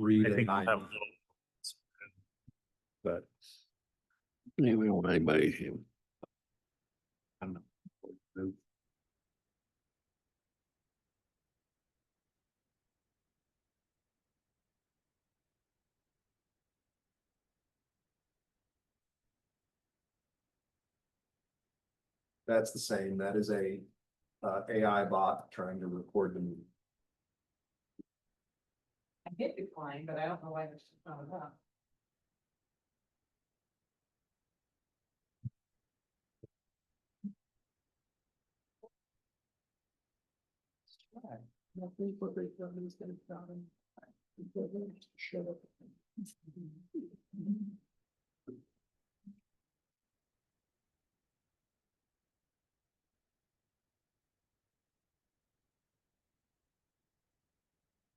read I it. think we'll have a little. But Yeah, we don't want anybody. I don't know. That's the same. That is a AI bot trying to record the meeting. I hit decline, but I don't know why there's not up.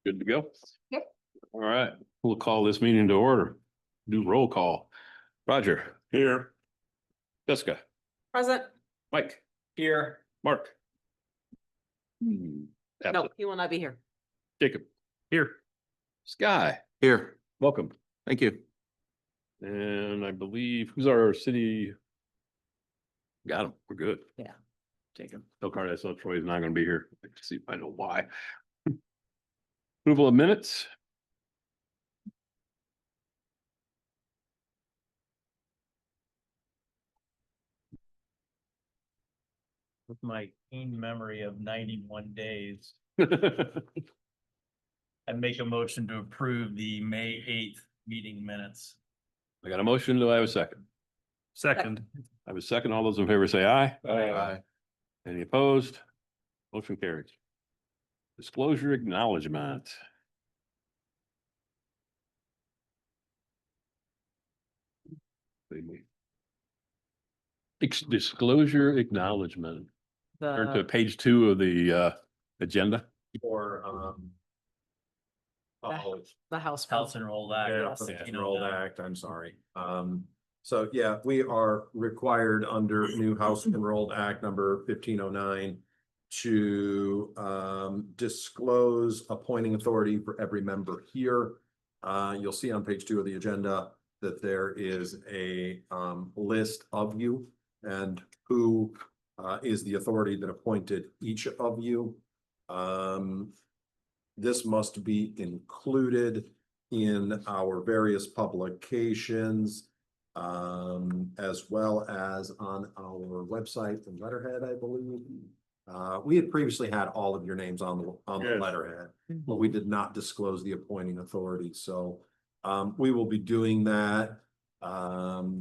Good to go? Yep. All right, we'll call this meeting to order. Do roll call. Roger. Here. Jessica. Present. Mike. Here. Mark. No, Absent. he will not be here. Jacob. Here. Sky. Here. Welcome. Thank you. And I believe, who's our city? Got him. We're good. Yeah. Jacob. No, Carter, so Troy's not gonna be here. Let's see if I know why. Approval of minutes. With my keen memory of 91 days, I make a motion to approve the May 8th meeting minutes. I got a motion. Do I have a second? Second. I have a second. All those in favor say aye. Aye. Any opposed? Motion carries. Disclosure acknowledgement. Disclosure acknowledgement. Turn to The, page 2 of the agenda. Or, the House. House Enrolled Act. Yeah, Yes. Enrolled Act, I'm sorry. So yeah, we are required under new House Enrolled Act number 1509 to disclose appointing authority for every member here. You'll see on page 2 of the agenda that there is a list of you and who is the authority that appointed each of you. This must be included in our various publications, as well as on our website and letterhead, I believe. We had previously had all of your names on the Yes. letterhead, but we did not disclose the appointing authority, so we will be doing that.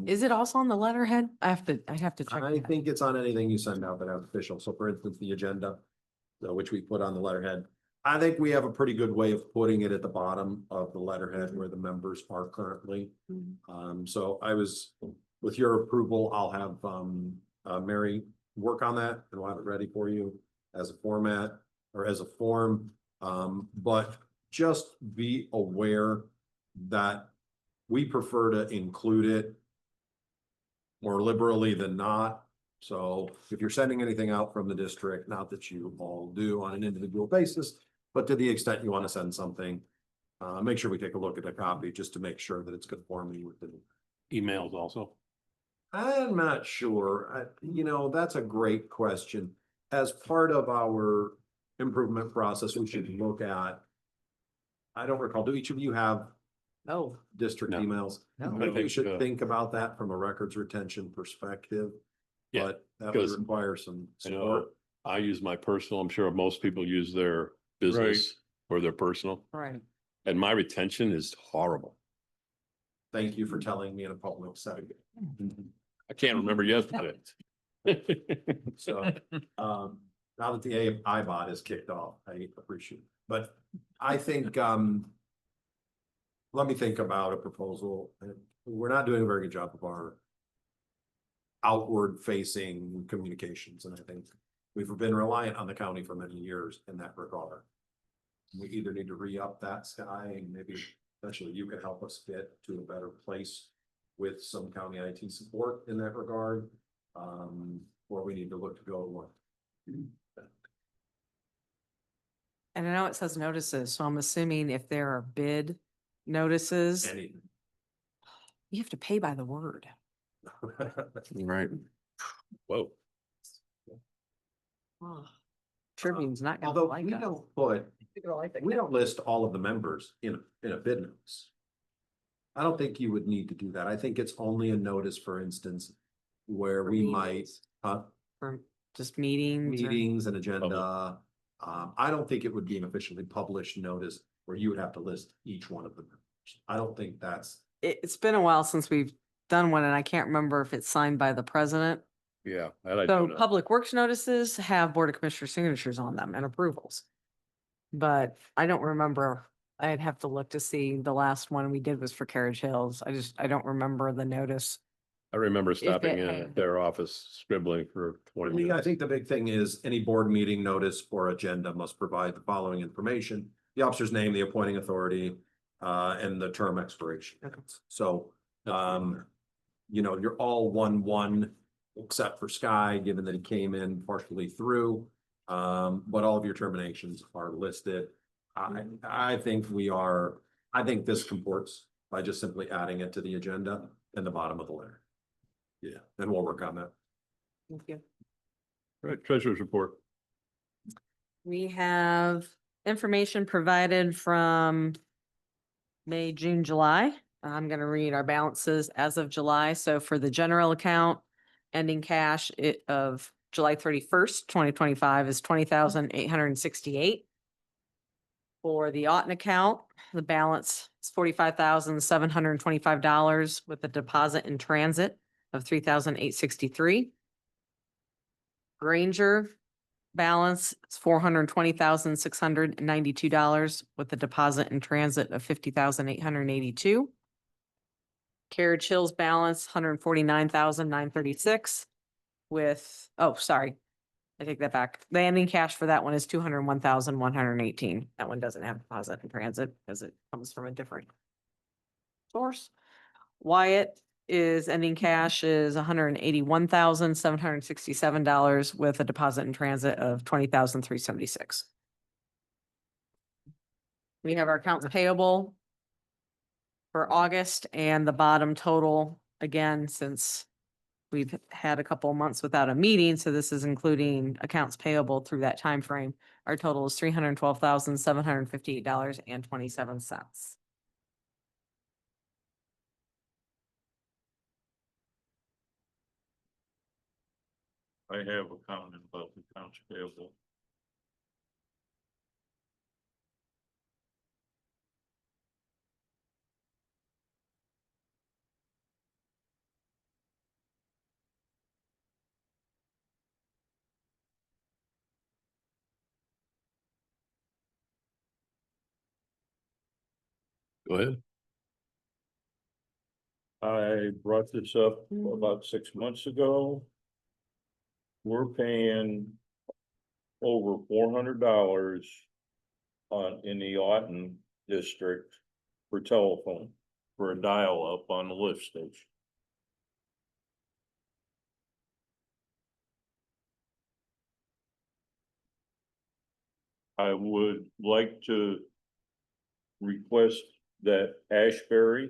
Is it also on the letterhead? I have to check. I that. think it's on anything you send out that has official. So for instance, the agenda, which we put on the letterhead. I think we have a pretty good way of putting it at the bottom of the letterhead where the members are currently. So I was, with your approval, I'll have Mary work on that and we'll have it ready for you as a format or as a form. But just be aware that we prefer to include it more liberally than not. So if you're sending anything out from the district, not that you all do on an individual basis, but to the extent you want to send something, make sure we take a look at the copy just to make sure that it's conforming with the. Emails also. I'm not sure. That's a great question. As part of our improvement process, we should look at. I don't recall, do each of you have Oh, district No. emails? No. Maybe we think, should think about that from a records retention perspective. Yeah, But that would because require some I know support. I use my personal, I'm sure most people use their business or their personal, right. and my retention is horrible. Thank you for telling me in a public setting. I can't remember yesterday. So, now that the iBot is kicked off, I appreciate it, but I think, let me think about a proposal. We're not doing a very good job of our outward facing communications, and I think we've been reliant on the county for many years in that regard. We either need to re-up that, Sky, and maybe eventually you can help us get to a better place with some county IT support in that regard. Or we need to look to go one. And I know it says notices, so I'm assuming if there are bid notices. Anything. You have to pay by the word. Right. Whoa. Tribune's not gonna Although like we us. don't put, we don't list all of the members in a bid notice. I don't think you would need to do that. I think it's only a notice, for instance, where we might, For just meetings. or- meetings and agenda. I don't think it would be an officially published notice where you would have to list each one of the members. I don't think that's, It's been a while since we've done one and I can't remember if it's signed by the president. Yeah. I So do know. public works notices have Board of Commissioner signatures on them and approvals. But I don't remember, I'd have to look to see, the last one we did was for Carriage Hills. I don't remember the notice. I remember stopping it in had- at their office scribbling for for 20 me, I minutes. think the big thing is any board meeting notice or agenda must provide the following information. The officer's name, the appointing authority, and the term expiration. So, you're all 1-1 except for Sky, given that he came in partially through. But all of your terminations are listed. I think I think this comports by just simply adding it to the agenda in the bottom of the letter. Yeah, and we'll work on that. Thank you. Right, treasurer's report. We have information provided from May, June, July. I'm gonna read our balances as of July. So for the general account, ending cash of July 31st, 2025 is 20,868. For the Auten account, the balance is $45,725 with a deposit in transit of 3,863. Granger balance is $420,692 with a deposit in transit of 50,882. Carriage Hills balance $149,936 with, oh, sorry. I take that back. The ending cash for that one is $201,118. That one doesn't have deposit in transit because it comes from a different source. Wyatt is ending cash is $181,767 with a deposit in transit of $20,376. We have our accounts payable for August and the bottom total, again, since we've had a couple of months without a meeting, so this is including accounts payable through that time frame. Our total is $312,758.27. I have a comment about the accounts payable. Go ahead. I brought this up about 6 months ago. We're paying over $400 in the Auten district for telephone, for a dial up on the lift station. I would like to request that Ashbury,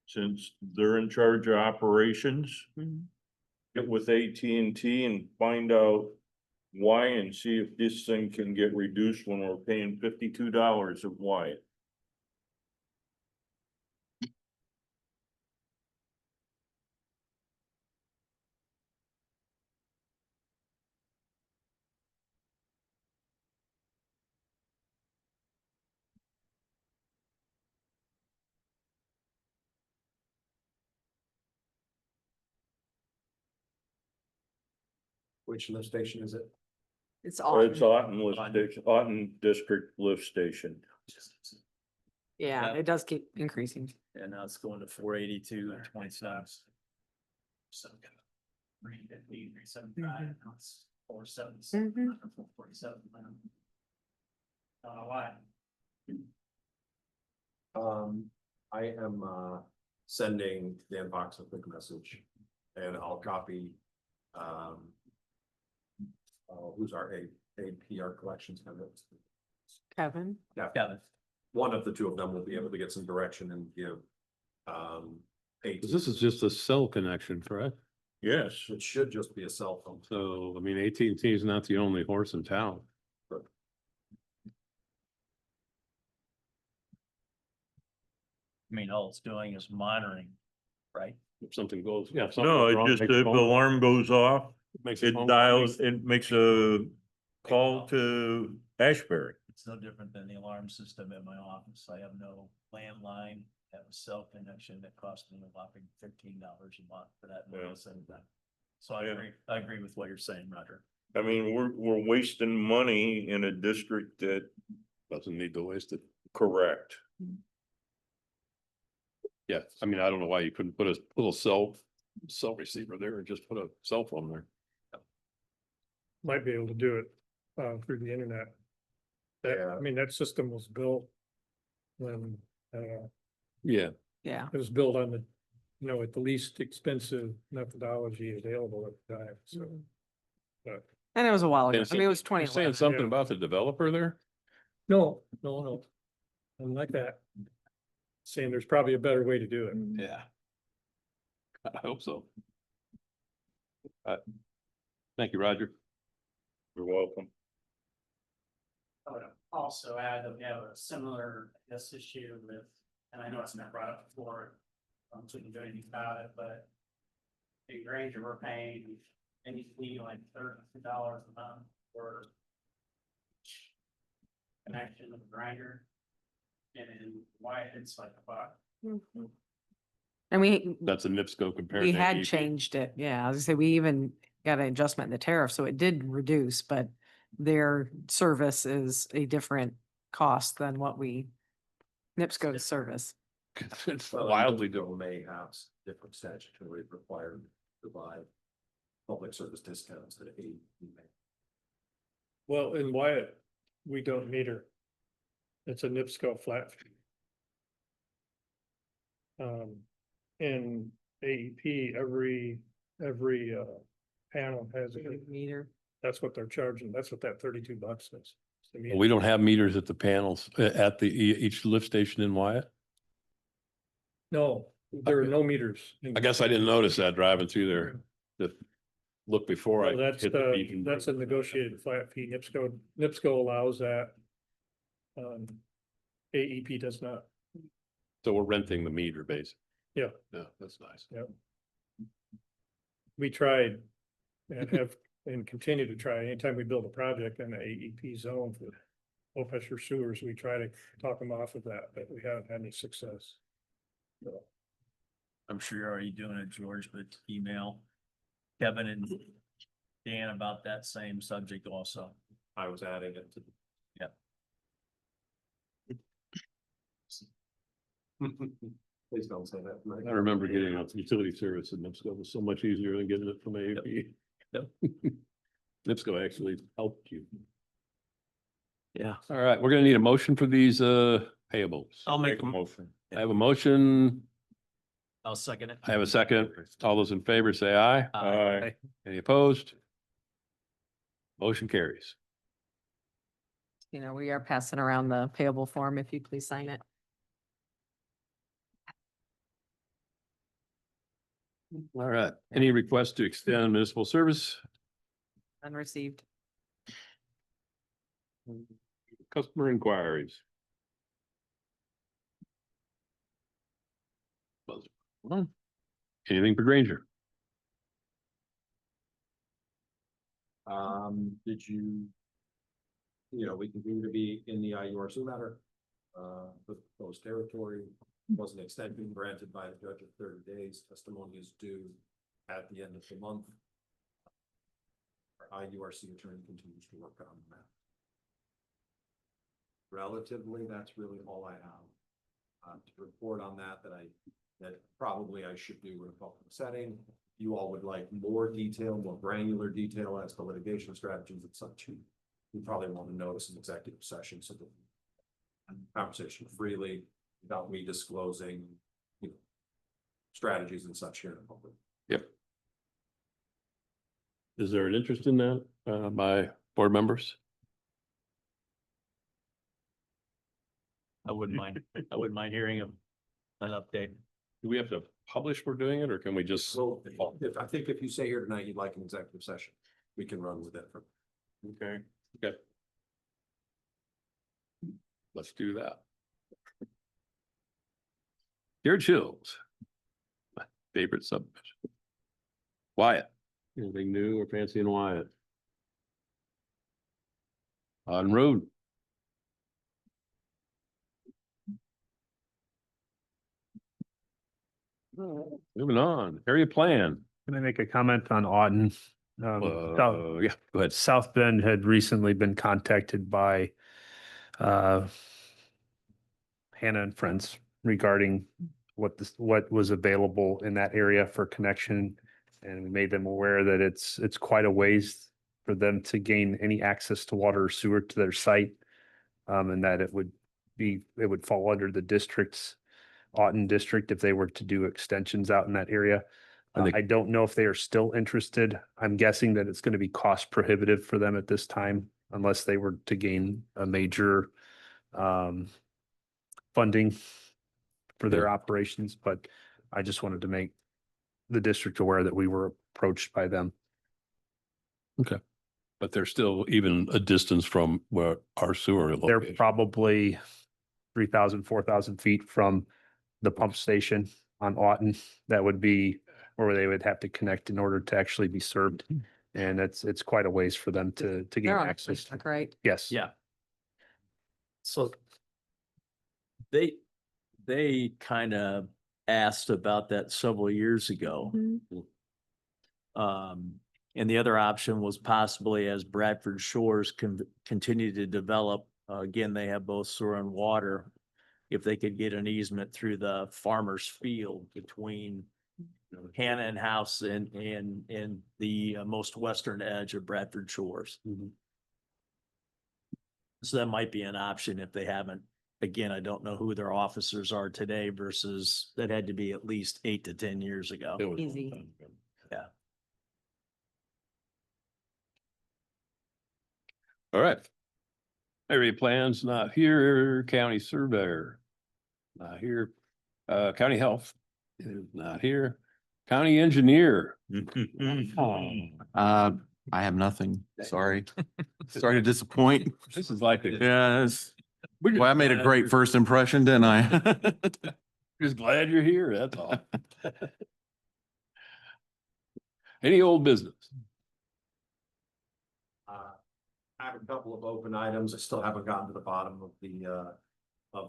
since they're in charge of operations, get with AT&T and find out why and see if this thing can get reduced when we're paying $52 of Wyatt. Which lift station is it? It's It's on. Auten lift station, Auten District Lift Station. Yeah, it does keep increasing. And now it's going to 482 and 27. So. 350, 375, now it's 477, 447. Why? I am sending Dan Fox a quick message and I'll copy. Who's our APR collections kind of? Kevin, Yeah, Kevin. one of the two of them will be able to get some direction and give. This is just a cell connection, correct? Yes, It should just be a cell phone. So, I mean, AT&T is not the only horse in town. I mean, all it's doing is monitoring, right? If something goes, yeah. if something no, goes it wrong, just, makes a if phone the call. alarm goes off, Makes a it phone call. dials, it makes a call to Ashbury. It's no different than the alarm system at my office. I have no landline, I have a cell connection that costs me a whopping $13 a month for that. Yeah. noise and that. So I Yeah. agree with what you're saying, Roger. I mean, we're wasting money in a district that, Doesn't need to waste it. correct. Yeah, I mean, I don't know why you couldn't put a little cell receiver there and just put a cell phone there. Might be able to do it through the internet. That, Yeah. I mean, that system was built when Yeah, Yeah. it was built on the, at the least expensive methodology available at the time, so. But And it was a while ago. And I mean, it was you're saying 2011. something Yeah. about the developer there? no, I'm like that. Saying there's probably a better way to do it. Yeah. I hope so. Thank you, Roger. You're welcome. I would also add that we have a similar, issue with, and I know it's been brought up before, so we can do anything about it, but in Granger, we're paying any fee like $32 a month for connection with Granger. And in Wyatt, it's like $1. And we, That's a NIPSCO compared. we to had AEP. changed it. Yeah, I was gonna say, we even got an adjustment in the tariff, so it did reduce, but their service is a different cost than what NIPSCO's service. It's Well, wildly individual different. may have different statutory requirements to provide public service discounts that AEP may. Well, in Wyatt, we don't meter. It's a NIPSCO flat fee. In AEP, every panel has, Meter. that's what they're charging. That's what that $32 is. To me, We don't have meters at the panels, at each lift station in Wyatt. no, there are no meters. I guess I didn't notice that driving through there. To look before I Well, that's hit the beacon. that's a negotiated flat fee. NIPSCO allows that. AEP does not. So we're renting the meter basically. Yeah. Yeah, that's nice. We tried and have and continue to try anytime we build a project in the AEP zone for low pressure sewers, we try to talk them off of that, but we haven't had any success. So, I'm sure you're already doing it, George, but email Kevin and Dan about that same subject also. I was adding it to. Yep. Please don't say that. I remember getting a utility service in NIPSCO was so much easier than getting it from AEP. Yep. NIPSCO actually helped you. Yeah. All right, we're gonna need a motion for these payables. I'll make Make a motion. I have a motion. I'll second it. I have a second. All those in favor say aye. Aye. Any opposed? Motion carries. We are passing around the payable form. If you please sign it. All right, any requests to extend municipal service? Unreceived. Customer inquiries. Anything for Granger? Did you? We continue to be in the IURC matter. The proposed territory was an extension granted by the judge of 30 days. Testimony is due at the end of the month. Our IURC attorney continues to work on that. Relatively, that's really all I have to report on that. That probably I should do in a public setting. You all would like more detail, more granular detail as to litigation strategies and such. You probably want to notice an executive session so that conversation freely without me disclosing, strategies and such here in public. Yep. Is there an interest in that by board members? I wouldn't mind hearing an update. Do we have to publish we're doing it, or can we just? So I think if you say here tonight, you'd like an executive session, we can run with it from. Okay. Okay. Let's do that. Dear Chills. My favorite subdivision. Wyatt, anything new or fancy in Wyatt? On road. Moving on, area plan. Can I make a comment on Auden? Yeah, go ahead. South Bend had recently been contacted by Hannah and Friends regarding what was available in that area for connection. And we made them aware that it's quite a ways for them to gain any access to water or sewer to their site. And that it would fall under the district's Auden district if they were to do extensions out in that area. I think- I don't know if they are still interested. I'm guessing that it's going to be cost prohibitive for them at this time unless they were to gain a major funding for their Yeah. operations, but I just wanted to make the district aware that we were approached by them. But they're still even a distance from where our sewer They're location. probably 3,000, 4,000 feet from the pump station on Auden. That would be where they would have to connect in order to actually be served. And it's quite a ways for them to gain They're on access. Facebook, right? Yes. Yeah. So they kind of asked about that several years ago. And the other option was possibly as Bradford Shores continue to develop, again, they have both sewer and water. If they could get an easement through the farmer's field between Hannah and House and the most western edge of Bradford Shores. So that might be an option if they haven't. Again, I don't know who their officers are today versus that had to be at least 8 to 10 years ago. It was- Easy. Yeah. All right. Area plans not here, county surveyor. Not here. County health is not here. County engineer. I have nothing. Sorry. Sorry to disappoint. This is like, Yeah, well, I made a great first impression, didn't I? just glad you're here, that's all. Any old business? I have a couple of open items. I still haven't gotten to the bottom of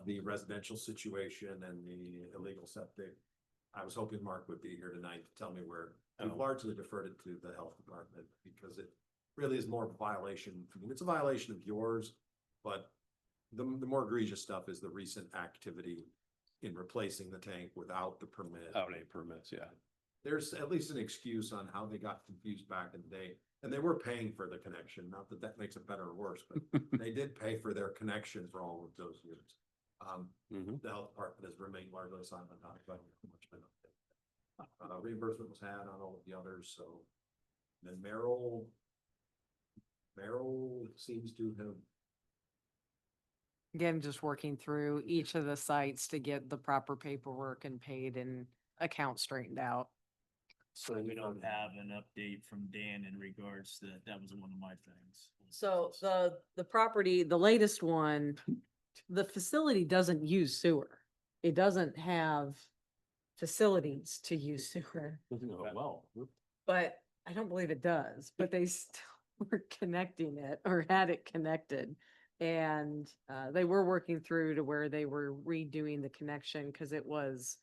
the residential situation and the illegal septic. I was hoping Mark would be here tonight to tell me where, I've largely deferred it to the health department because it really is more of a violation. I mean, it's a violation of yours, but the more egregious stuff is the recent activity in replacing the tank without the permit. Out any permits, yeah. There's at least an excuse on how they got confused back in the day. And they were paying for the connection, not that that makes it better or worse, but they did pay for their connection for all of those years. Mhm. The health department has remained largely silent on it, but much been updated. Reimbursement was had on all of the others, so. Then Merrill seems to have, Again, just working through each of the sites to get the proper paperwork and paid and accounts straightened out. So we don't have an update from Dan in regards to that. That was one of my things. So the property, the latest one, the facility doesn't use sewer. It doesn't have facilities to use sewer, Well, but I don't believe it does, but they still were connecting it or had it connected. And they were working through to where they were redoing the connection because it was,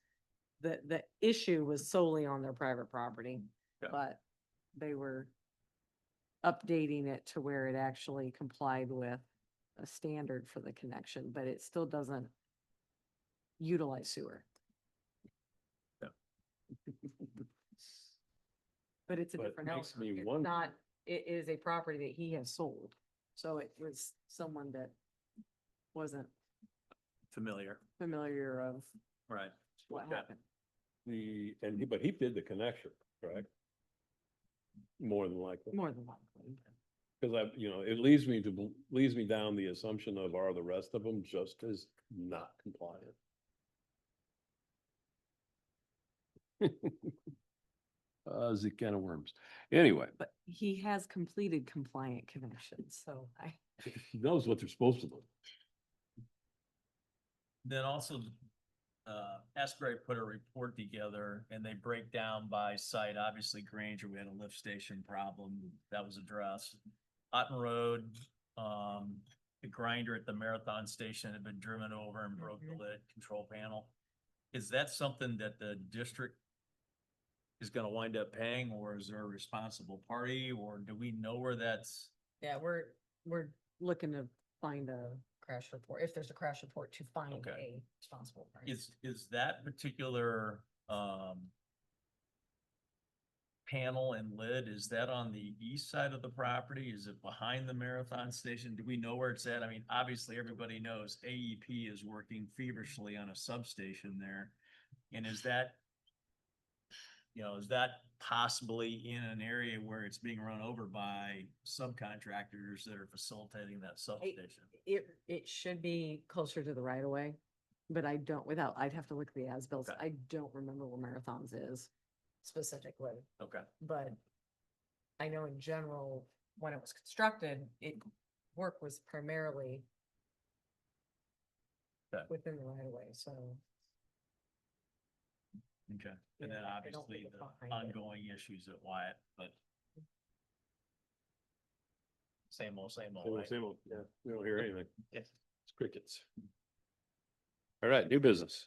the issue was solely on their private property. Yeah. But they were updating it to where it actually complied with a standard for the connection, but it still doesn't utilize sewer. Yeah. But it's a But it different makes owner. me It's wonder- not, it is a property that he has sold. So it was someone that wasn't Familiar, familiar of right? what Yeah. happened. but he did the connection, correct? More than likely. More than likely. Cause it leads me down the assumption of, are the rest of them just as not compliant. It's a can of worms. Anyway, But he has completed compliant connections, so he knows what they're supposed to do. Then also, Asbury put a report together and they break down by site. Obviously Granger, we had a lift station problem that was addressed. Otten Road, the grinder at the Marathon Station had been driven over and broke the lid control panel. Is that something that the district is gonna wind up paying, or is there a responsible party, or do we know where that's? yeah, we're looking to find a crash report, if there's a crash report, to find Okay. a responsible party. Is that particular, panel and lid, is that on the east side of the property? Is it behind the Marathon Station? Do we know where it's at? I mean, obviously, everybody knows AEP is working feverishly on a substation there. And is that, is that possibly in an area where it's being run over by subcontractors that are facilitating that substation? It should be closer to the right of way, but I'd have to look at the as-bills. Okay. I don't remember where Marathons is specifically, Okay. but I know in general, when it was constructed, work was primarily Okay. within the right of way, so. Okay. And then Yeah, I don't obviously think the it's behind it. ongoing issues at Wyatt, but same old, right? Same old, yeah, we don't hear anything. Yeah. It's crickets. All right, new business.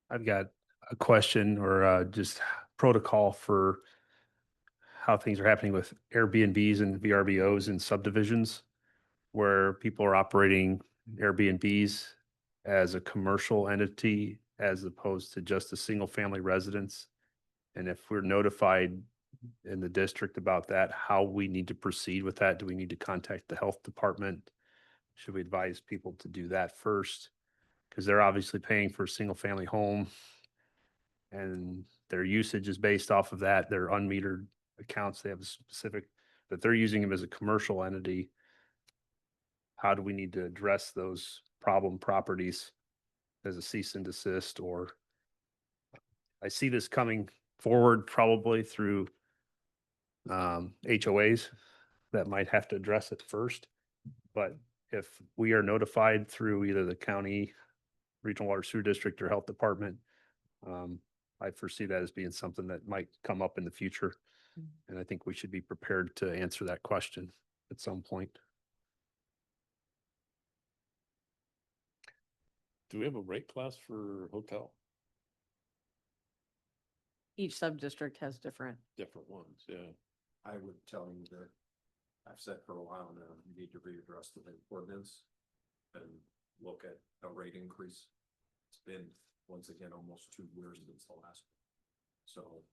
I've got a question or just protocol for how things are happening with Airbnbs and VRBOs in subdivisions where people are operating Airbnbs as a commercial entity as opposed to just a single family residence. And if we're notified in the district about that, how we need to proceed with that? Do we need to contact the health department? Should we advise people to do that first? Because they're obviously paying for a single family home and their usage is based off of that. Their unmetered accounts, they have a specific, that they're using them as a commercial entity. How do we need to address those problem properties as a cease and desist? Or I see this coming forward probably through HOAs that might have to address it first. But if we are notified through either the county, regional water sewer district or health department, I foresee that as being something that might come up in the future. And I think we should be prepared to answer that question at some point. Do we have a rate class for hotel? Each sub-district has different. Different ones, yeah. I would tell you that I've said for a while now, you need to readdress the ordinance and look at a rate increase. It's been, once again, almost 2 years since the last. So,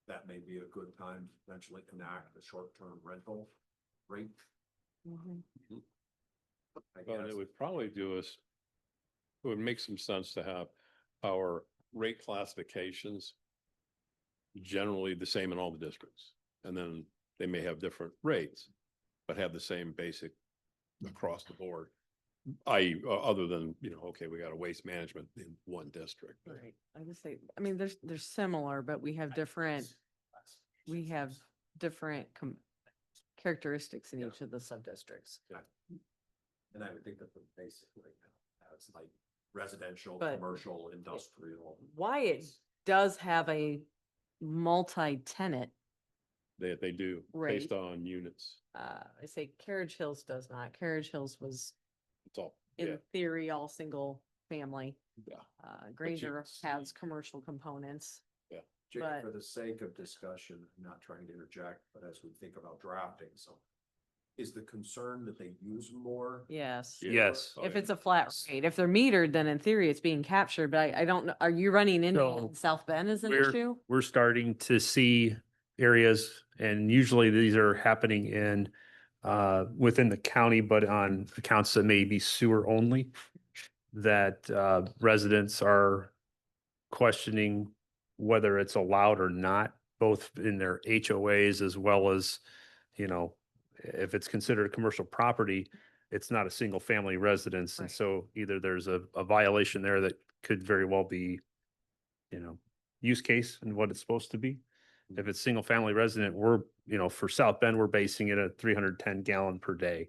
that may be a good time to eventually enact a short-term rental rate. I Well, guess. it would probably do us, it would make some sense to have our rate classifications generally the same in all the districts. And then they may have different rates, but have the same basic across the board. I, other than, okay, we got a waste management in one district. but- Right. I would say, I mean, they're similar, but we have different characteristics in each of the sub-districts. And I would think that the basic right now, it's like residential, But- commercial, industrial. Wyatt does have a multi-tenant. They do, based on units. I say Carriage Hills does not. Carriage Hills was It's all, yeah, in theory, all single family. yeah. Granger has commercial components. Jake, But- for the sake of discussion, I'm not trying to interject, but as we think about drafting, so is the concern that they use more? Yes. Yes. Oh, If yeah. it's a flat rate, if they're metered, then in theory it's being captured, but I don't know, are you running into So, South Bend as an we're- issue? We're starting to see areas, and usually these are happening in within the county, but on accounts that may be sewer only, that residents are questioning whether it's allowed or not, both in their HOAs as well as, if it's considered a commercial property, it's not a single family residence. And Right. so either there's a violation there that could very well be, use case and what it's supposed to be. If it's single family resident, we're, for South Bend, we're basing it at 310 gallon per day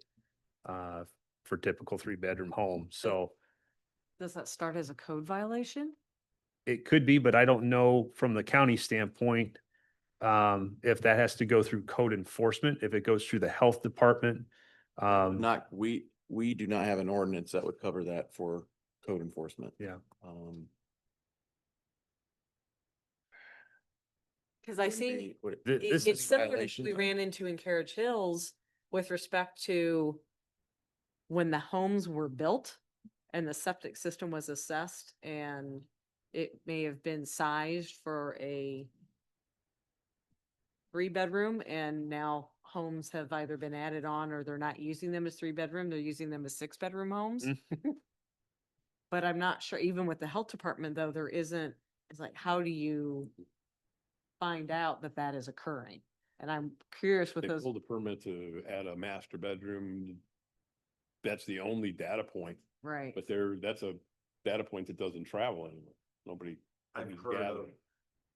for typical 3-bedroom home. So Does that start as a code violation? it could be, but I don't know from the county standpoint if that has to go through code enforcement, if it goes through the health department. Not, we do not have an ordinance that would cover that for code enforcement. Yeah. Because I see This it's is similar to what violation. we ran into in Carriage Hills with respect to when the homes were built and the septic system was assessed and it may have been sized for a 3-bedroom and now homes have either been added on or they're not using them as 3-bedroom, they're using them as 6-bedroom homes. But I'm not sure, even with the health department though, there isn't, it's like, how do you find out that that is occurring? And I'm curious with They those. pulled a permit to add a master bedroom. That's the only data point, Right. but that's a data point that doesn't travel anywhere. Nobody. I've nobody's heard of gathering.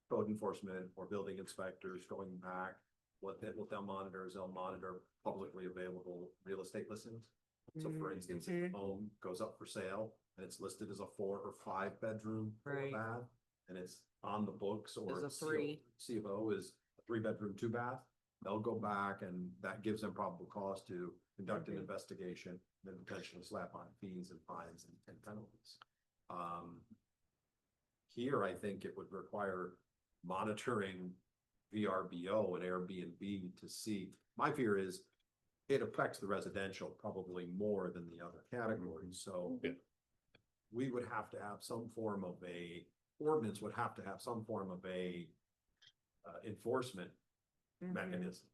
code enforcement or building inspectors going back. What they'll monitor is they'll monitor publicly available real estate listings. So for instance, if a home goes up for sale and it's listed as a 4 or 5-bedroom Right. bath, and it's on the books or As a it's 3. C of O is a 3-bedroom, 2-bath, they'll go back and that gives them probable cause to conduct an investigation, then potentially slap on fees and fines and penalties. Here, I think it would require monitoring VRBO and Airbnb to see. My fear is it affects the residential probably more than the other categories, so Yeah. we would have to have some form of ordinance would have to have some form of enforcement mechanism.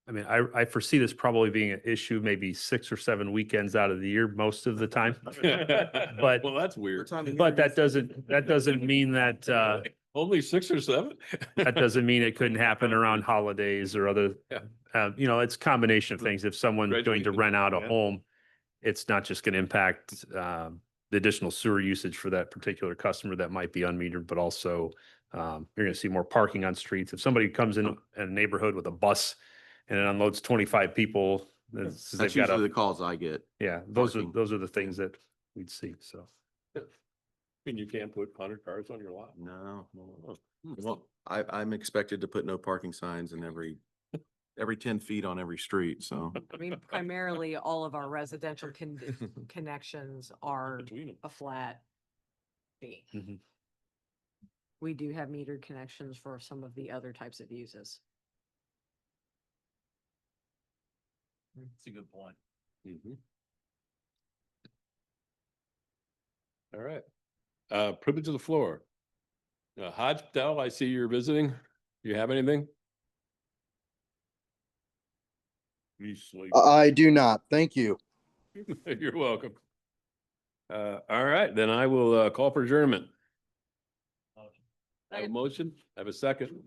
I mean, I foresee this probably being an issue maybe 6 or 7 weekends out of the year, most of the time. But- Well, that's weird. But that doesn't mean that, Only 6 or 7? that doesn't mean it couldn't happen around holidays or other, Yeah. it's a combination of things. If someone's going to Graduation, rent out a yeah. home, it's not just going to impact the additional sewer usage for that particular customer that might be unmetered, but also you're going to see more parking on streets. If somebody comes in a neighborhood with a bus and it unloads 25 people, That's they've got usually the a, calls I get. yeah, parking. those are the things that we'd see. So. I mean, you can't put 100 cars on your lot. No. Well, I'm expected to put no parking signs in every 10 feet on every street, so. I mean, primarily all of our residential connections are Between them. a flat fee. Mhm. We do have metered connections for some of the other types of uses. That's a good point. Mhm. All right. Privilege of the floor. Hodge Dell, I see you're visiting. You have anything? You sleep. I do not. Thank you. You're welcome. All right, then I will call for adjournment. I have a motion, I have a second.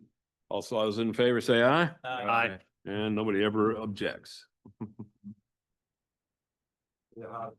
Also, those in favor say aye. Aye. And nobody ever objects. Yeah.